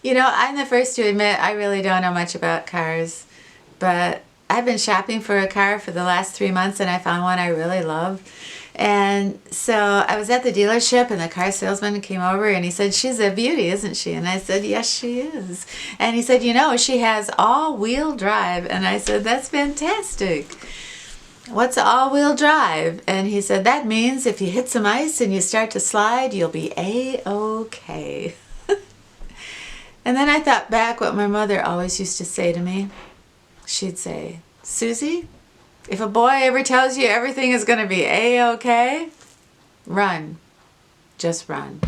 You know, I'm the first to admit I really don't know much about cars, but I've been shopping for a car for the last 3 months and I found one I really love. And so I was at the dealership and the car salesman came over and he said, "She's a beauty, isn't she?" And I said, "Yes, she is." And he said, "You know, she has all-wheel drive." And I said, "That's fantastic. What's all-wheel drive?" And he said, "That means if you hit some ice and you start to slide, you'll be A-okay." And then I thought back what my mother always used to say to me. She'd say, "Susie, if a boy ever tells you everything is going to be A-okay, run. Just run."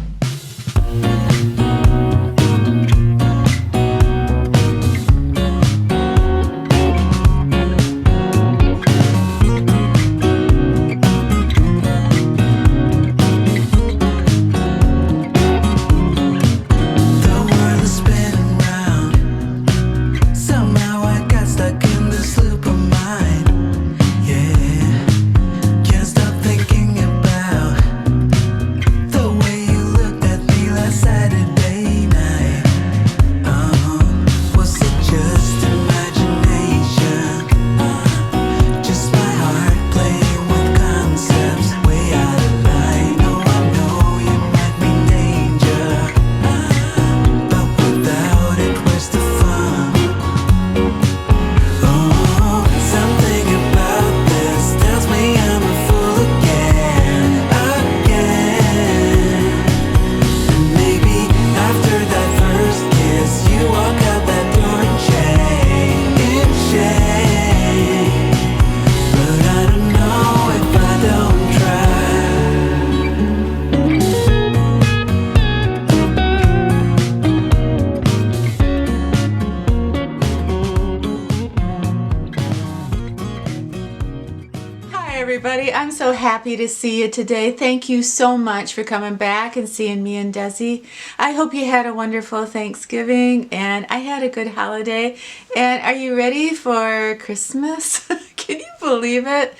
Everybody, I'm so happy to see you today. Thank you so much for coming back and seeing me and Desi. I hope you had a wonderful Thanksgiving and I had a good holiday. And are you ready for Christmas? Can you believe it?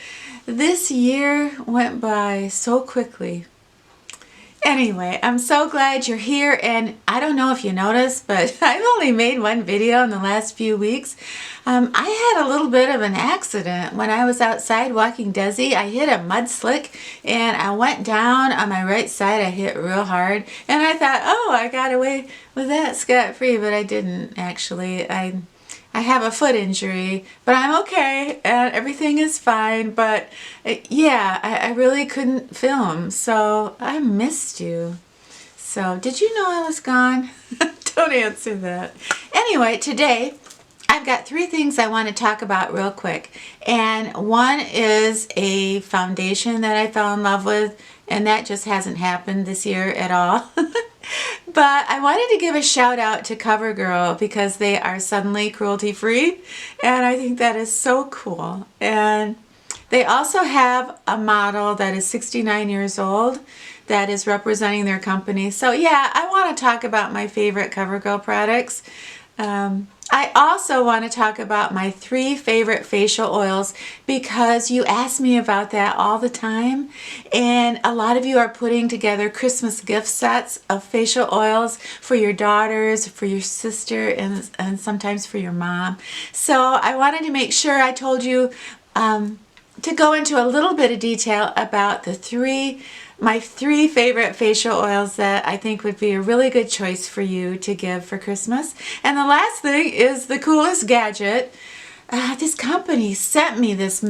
This year went by so quickly. Anyway, I'm so glad you're here, and I don't know if you noticed, but I've only made one video in the last few weeks. I had a little bit of an accident when I was outside walking Desi. I hit a mud slick and I went down on my right side. I hit real hard and I thought, oh, I got away with that scot-free, but I didn't actually. I have a foot injury, but I'm okay and everything is fine. But yeah, I really couldn't film, so I missed you. So did you know I was gone? Don't answer that. Anyway, today I've got 3 things I want to talk about real quick. And one is a foundation that I fell in love with, and that just hasn't happened this year at all. But I wanted to give a shout out to COVERGIRL because they are suddenly cruelty free, and I think that is so cool. And they also have a model that is 69 years old that is representing their company. So yeah, I want to talk about my favorite COVERGIRL products. I also want to talk about my 3 favorite facial oils because you ask me about that all the time, and a lot of you are putting together Christmas gift sets of facial oils for your daughters, for your sister, and sometimes for your mom. So I wanted to make sure I told you to go into a little bit of detail about my 3 favorite facial oils that I think would be a really good choice for you to give for Christmas. And the last thing is the coolest gadget. This company sent me this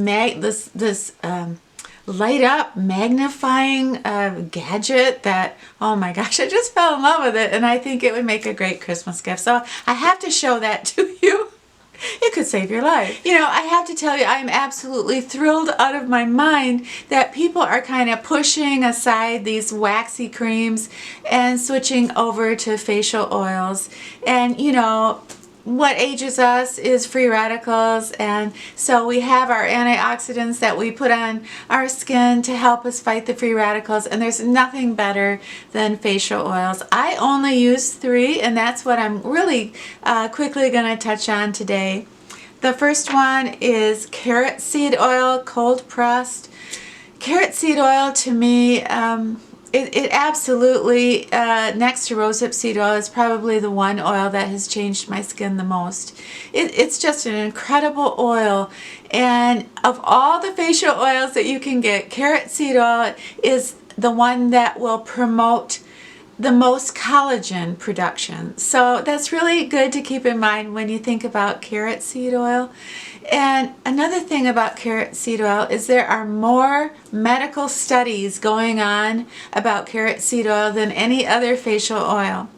light up magnifying gadget that, oh my gosh, I just fell in love with it, and I think it would make a great Christmas gift. So I have to show that to you. It could save your life. You know, I have to tell you, I'm absolutely thrilled out of my mind that people are kind of pushing aside these waxy creams and switching over to facial oils. And, you know, what ages us is free radicals, and so we have our antioxidants that we put on our skin to help us fight the free radicals, and there's nothing better than facial oils. I only use 3, and that's what I'm really quickly going to touch on today. The first one is carrot seed oil, cold pressed. Carrot seed oil to me It absolutely, next to Rosehip Seed Oil, is probably the one oil that has changed my skin the most. It's just an incredible oil. And of all the facial oils that you can get, carrot seed oil is the one that will promote the most collagen production. So that's really good to keep in mind when you think about carrot seed oil. And another thing about carrot seed oil is there are more medical studies going on about carrot seed oil than any other facial oil.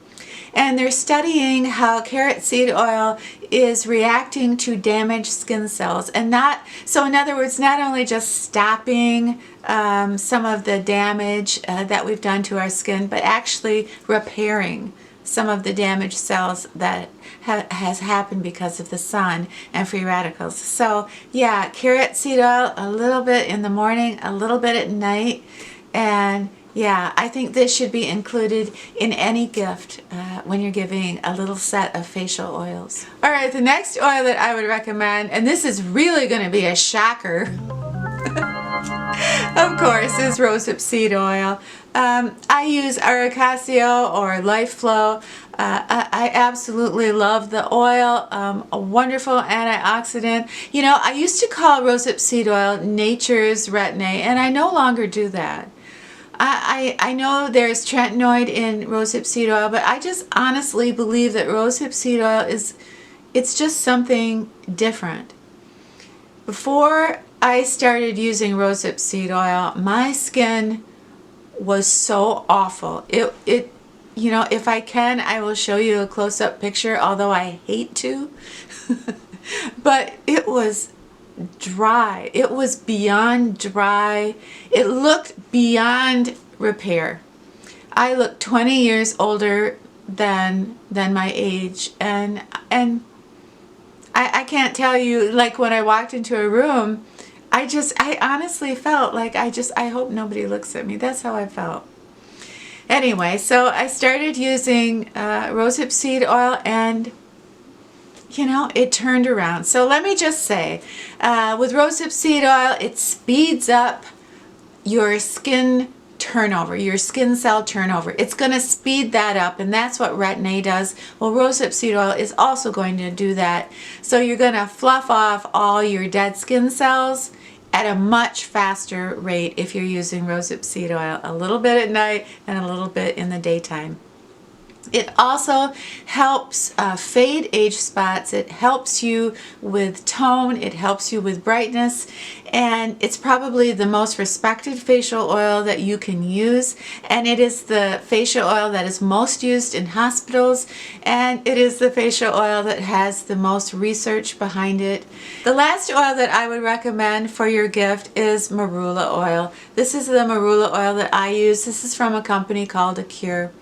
And they're studying how carrot seed oil is reacting to damaged skin cells. And so in other words, not only just stopping some of the damage that we've done to our skin, but actually repairing some of the damaged cells that has happened because of the sun and free radicals. So yeah, carrot seed oil, a little bit in the morning, a little bit at night. And yeah, I think this should be included in any gift when you're giving a little set of facial oils. All right, the next oil that I would recommend, and this is really going to be a shocker, of course, is Rosehip Seed Oil. I use Aracasio or Life Flow. I absolutely love the oil, a wonderful antioxidant. You know, I used to call Rosehip Seed Oil nature's retin-A, and I no longer do that. I know there's tretinoid in Rosehip Seed Oil, but I just honestly believe that Rosehip Seed Oil it's just something different. Before I started using Rosehip Seed Oil, my skin was so awful. It you know, if I can, I will show you a close-up picture, although I hate to. But it was dry. It was beyond dry. It looked beyond repair. I looked 20 years older than my age, and I can't tell you, like when I walked into a room, I honestly felt like I hope nobody looks at me. That's how I felt. Anyway, so I started using Rosehip Seed Oil, and you know, it turned around. So let me just say, with Rosehip Seed Oil, it speeds up your skin turnover, your skin cell turnover. It's going to speed that up, and that's what retin-A does. Well, Rosehip Seed Oil is also going to do that. So you're going to fluff off all your dead skin cells at a much faster rate if you're using Rosehip Seed Oil, a little bit at night and a little bit in the daytime. It also helps fade age spots. It helps you with tone. It helps you with brightness. And it's probably the most respected facial oil that you can use. And it is the facial oil that is most used in hospitals. And it is the facial oil that has the most research behind it. The last oil that I would recommend for your gift is Marula Oil. This is the Marula Oil that I use. This is from a company called Cure.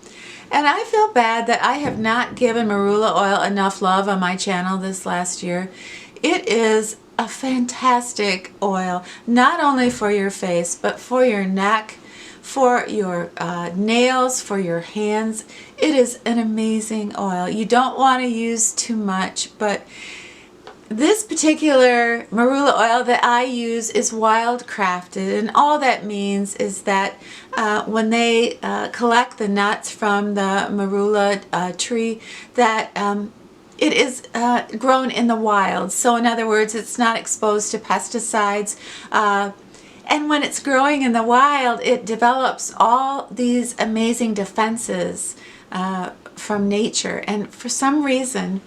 And I feel bad that I have not given Marula Oil enough love on my channel this last year. It is a fantastic oil, not only for your face, but for your neck, for your nails, for your hands. It is an amazing oil. You don't want to use too much, but this particular Marula oil that I use is wild crafted, and all that means is that when they collect the nuts from the Marula tree, that it is grown in the wild. So in other words, it's not exposed to pesticides. And when it's growing in the wild, it develops all these amazing defenses from nature. And for some reason,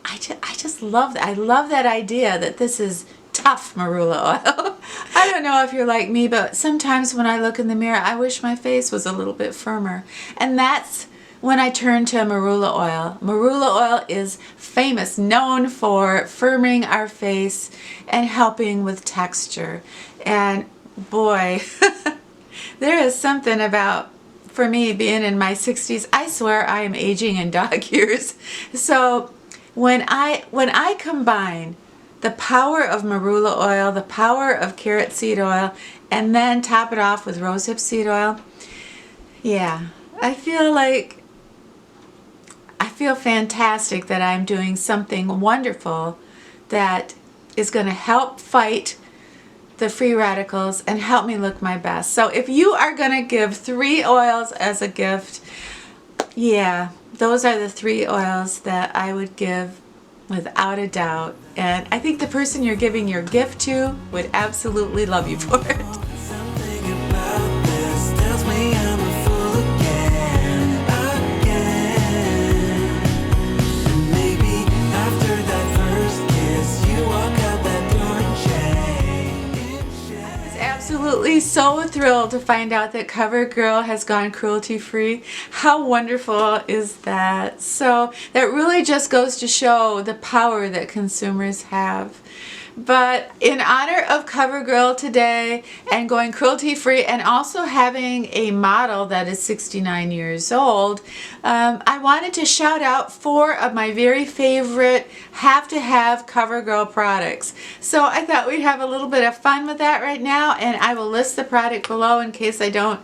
I just love that. I love that idea that this is tough Marula oil. I don't know if you're like me, but sometimes when I look in the mirror, I wish my face was a little bit firmer. And that's when I turn to Marula oil. Marula oil is famous, known for firming our face and helping with texture. And boy, there is something about, for me, being in my 60s, I swear I am aging in dog years. So when I combine the power of Marula oil, the power of carrot seed oil, and then top it off with Rosehip Seed Oil, yeah, I feel fantastic that I'm doing something wonderful that is going to help fight the free radicals and help me look my best. So if you are going to give 3 oils as a gift, yeah, those are the 3 oils that I would give without a doubt. And I think the person you're giving your gift to would absolutely love you for it. Something about this tells me I'm a fool again. And maybe after that first kiss, you walk out that door and change. I was absolutely so thrilled to find out that CoverGirl has gone cruelty-free. How wonderful is that? So that really just goes to show the power that consumers have. But in honor of CoverGirl today and going cruelty-free and also having a model that is 69 years old, I wanted to shout out 4 of my very favorite have-to-have CoverGirl products. So I thought we'd have a little bit of fun with that right now, and I will list the product below in case I don't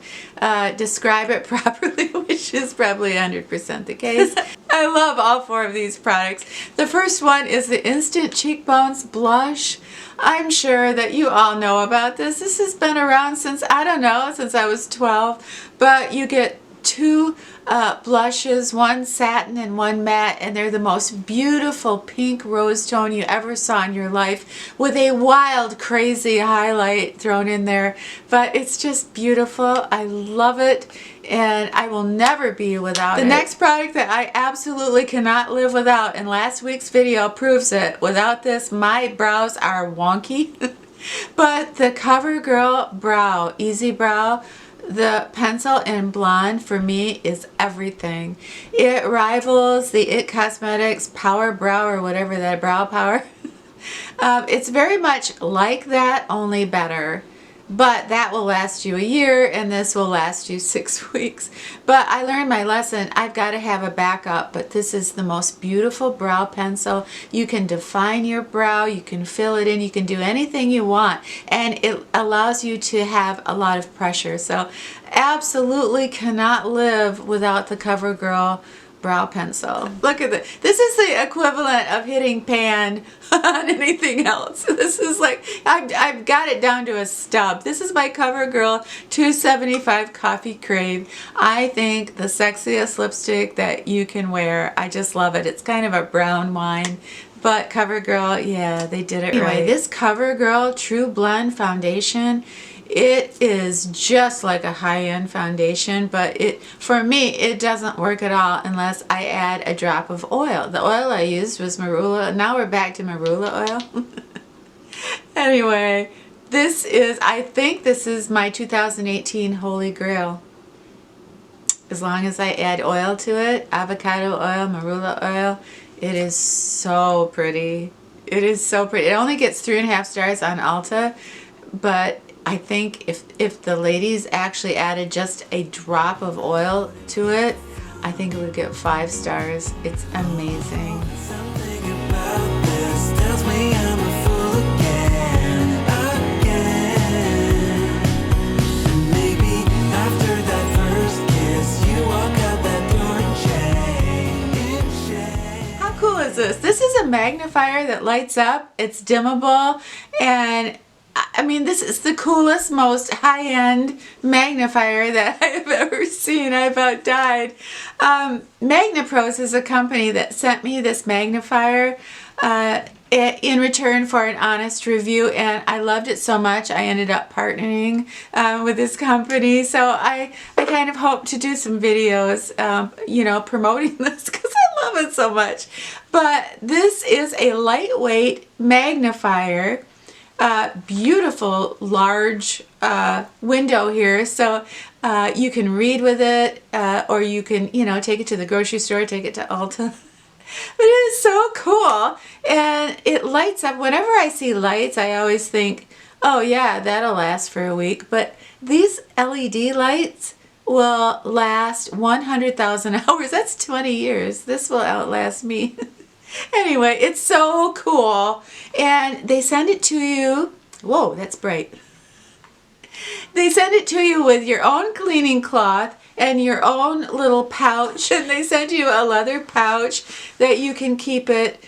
describe it properly, which is probably 100% the case. I love all 4 of these products. The first one is the Instant Cheekbones Blush. I'm sure that you all know about this. This has been around since, I don't know, since I was 12. But you get 2 blushes, one satin and one matte, and they're the most beautiful pink rose tone you ever saw in your life, with a wild, crazy highlight thrown in there. But it's just beautiful. I love it, and I will never be without it. The next product that I absolutely cannot live without, and last week's video proves it, without this my brows are wonky. But the CoverGirl Brow Easy Brow, the pencil in blonde, for me is everything. It rivals the IT Cosmetics Power Brow, or whatever that brow power. It's very much like that, only better. But that will last you a year, and this will last you 6 weeks. But I learned my lesson. I've got to have a backup, but this is the most beautiful brow pencil. You can define your brow, you can fill it in, you can do anything you want, and it allows you to have a lot of pressure. So absolutely cannot live without the CoverGirl brow pencil. Look at this. This is the equivalent of hitting pan on anything else. This is like, I've got it down to a stub. This is my CoverGirl 275 Coffee Crave. I think the sexiest lipstick that you can wear. I just love it. It's kind of a brown wine. But CoverGirl, yeah, they did it right. This CoverGirl True Blend Foundation, it is just like a high-end foundation, but for me, it doesn't work at all unless I add a drop of oil. The oil I used was Marula. Now we're back to Marula Oil. Anyway, I think this is my 2018 Holy Grail. As long as I add oil to it, avocado oil, Marula oil, it is so pretty. It is so pretty. It only gets 3.5 stars on Ulta, but I think if the ladies actually added just a drop of oil to it, I think it would get 5 stars. It's amazing. Something about this tells me I'm a fool again. And maybe after that first kiss, you walk out that door and change. How cool is this? This is a magnifier that lights up. It's dimmable, and I mean, this is the coolest, most high-end magnifier that I have ever seen. I about died. MagniPros is a company that sent me this magnifier in return for an honest review, and I loved it so much I ended up partnering with this company. So I kind of hope to do some videos, you know, promoting this because I love it so much. But this is a lightweight magnifier. Beautiful large window here, so you can read with it, or you can, you know, take it to the grocery store, take it to Ulta. But it is so cool, and it lights up. Whenever I see lights, I always think, oh yeah, that'll last for a week. But these LED lights will last 100,000 hours. That's 20 years. This will outlast me. Anyway, it's so cool, and they send it to you. Whoa, that's bright. They send it to you with your own cleaning cloth and your own little pouch, and they send you a leather pouch that you can keep it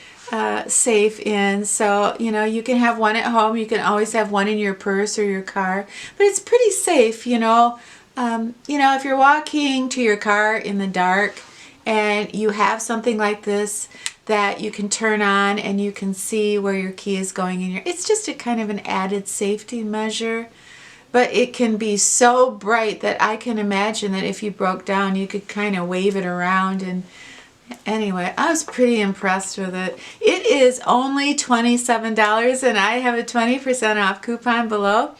safe in. So, you know, you can have one at home. You can always have one in your purse or your car. But it's pretty safe, you know. If you're walking to your car in the dark and you have something like this that you can turn on and you can see where your key is going in your, it's just a kind of an added safety measure. But it can be so bright that I can imagine that if you broke down, you could kind of wave it around. And anyway, I was pretty impressed with it. It is only $27 and I have a 20% off coupon below.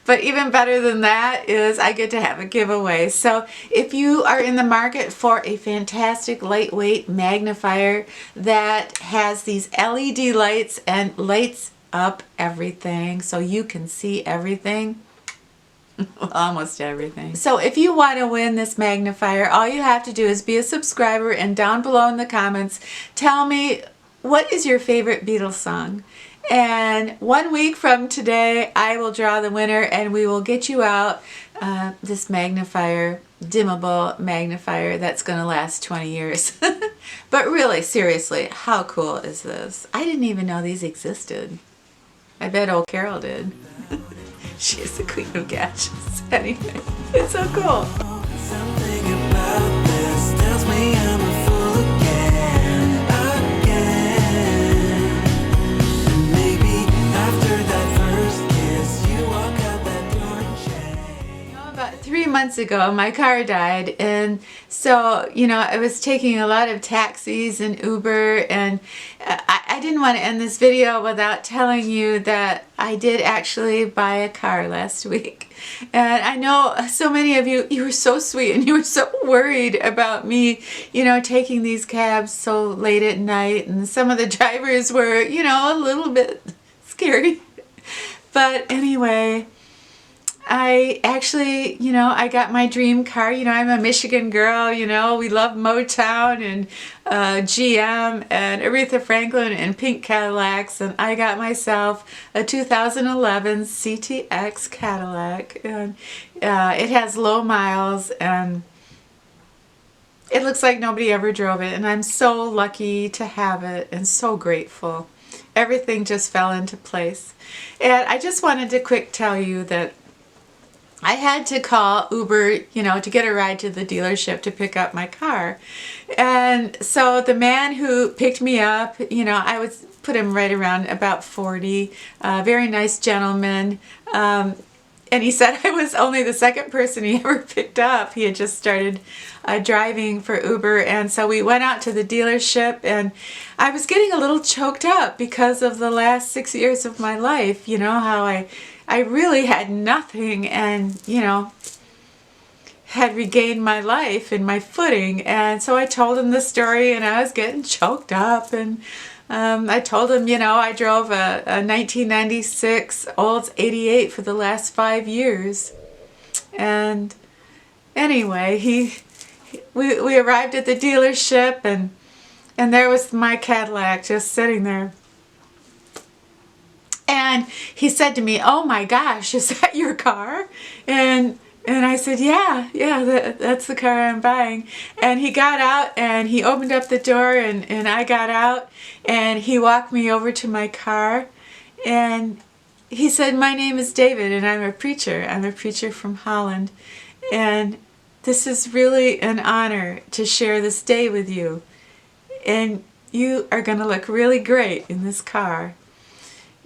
But even better than that is I get to have a giveaway. So if you are in the market for a fantastic lightweight magnifier that has these LED lights and lights up everything so you can see everything, almost everything. So if you want to win this magnifier, all you have to do is be a subscriber, and down below in the comments, tell me what is your favorite Beatles song. And 1 week from today, I will draw the winner and we will get you out this magnifier, dimmable magnifier that's going to last 20 years. But really, seriously, how cool is this? I didn't even know these existed. I bet old Carol did. She's the queen of gadgets. Anyway, it's so cool. Something about this tells me I'm a fool again. Maybe after that first kiss, you walk out that door and change. About 3 months ago, my car died, and so, I was taking a lot of taxis and Uber, and I didn't want to end this video without telling you that I did actually buy a car last week. And I know so many of you, you were so sweet and you were so worried about me, taking these cabs so late at night, and some of the drivers were, a little bit scary. But anyway, I actually, I got my dream car. I'm a Michigan girl, we love Motown and GM and Aretha Franklin and pink Cadillacs, and I got myself a 2011 CTX Cadillac, and it has low miles and it looks like nobody ever drove it, and I'm so lucky to have it and so grateful. Everything just fell into place. And I just wanted to quick tell you that I had to call Uber, to get a ride to the dealership to pick up my car. And so the man who picked me up, I would put him right around about 40, very nice gentleman. And he said I was only the second person he ever picked up. He had just started driving for Uber. And so we went out to the dealership, and I was getting a little choked up because of the last 6 years of my life, how I really had nothing, and had regained my life and my footing. And so I told him the story, and I was getting choked up, and I told him, I drove a 1996 Olds 88 for the last 5 years. And anyway, we arrived at the dealership, and there was my Cadillac just sitting there. And he said to me, "Oh my gosh, is that your car?" And I said, yeah, that's the car I'm buying. And he got out and he opened up the door, and I got out, and he walked me over to my car, and he said, "My name is David and I'm a preacher. I'm a preacher from Holland. And this is really an honor to share this day with you. And you are going to look really great in this car."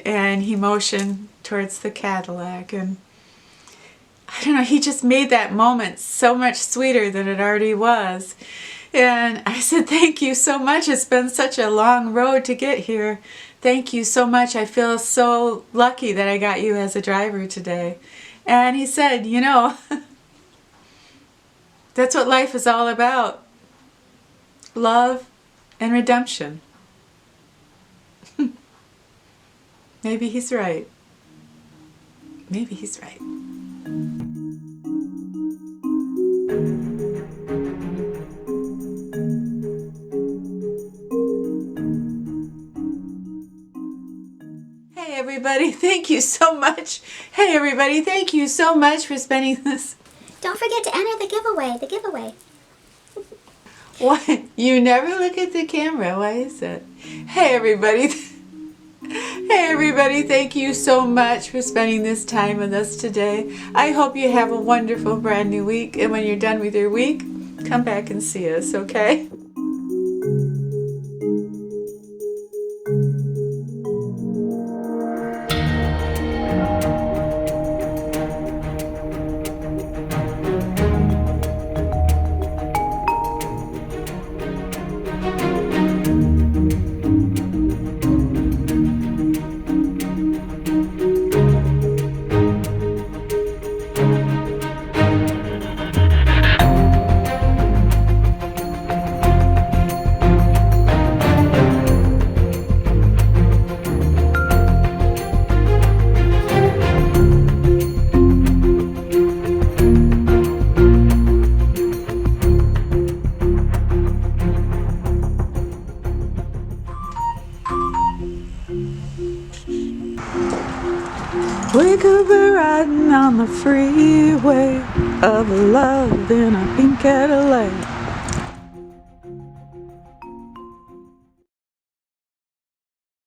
And he motioned towards the Cadillac, and I don't know, he just made that moment so much sweeter than it already was. And I said, "Thank you so much. It's been such a long road to get here. Thank you so much. I feel so lucky that I got you as a driver today." And he said, that's what life is all about. Love and redemption. Maybe he's right. Maybe he's right. Hey everybody, thank you so much. Hey everybody, thank you so much for spending this. Don't forget to enter the giveaway. What? You never look at the camera. Why is that? Hey, everybody. Hey, everybody. Thank you so much for spending this time with us today. I hope you have a wonderful brand new week. And when you're done with your week, come back and see us, okay? We could be riding on the freeway of love in a pink Cadillac.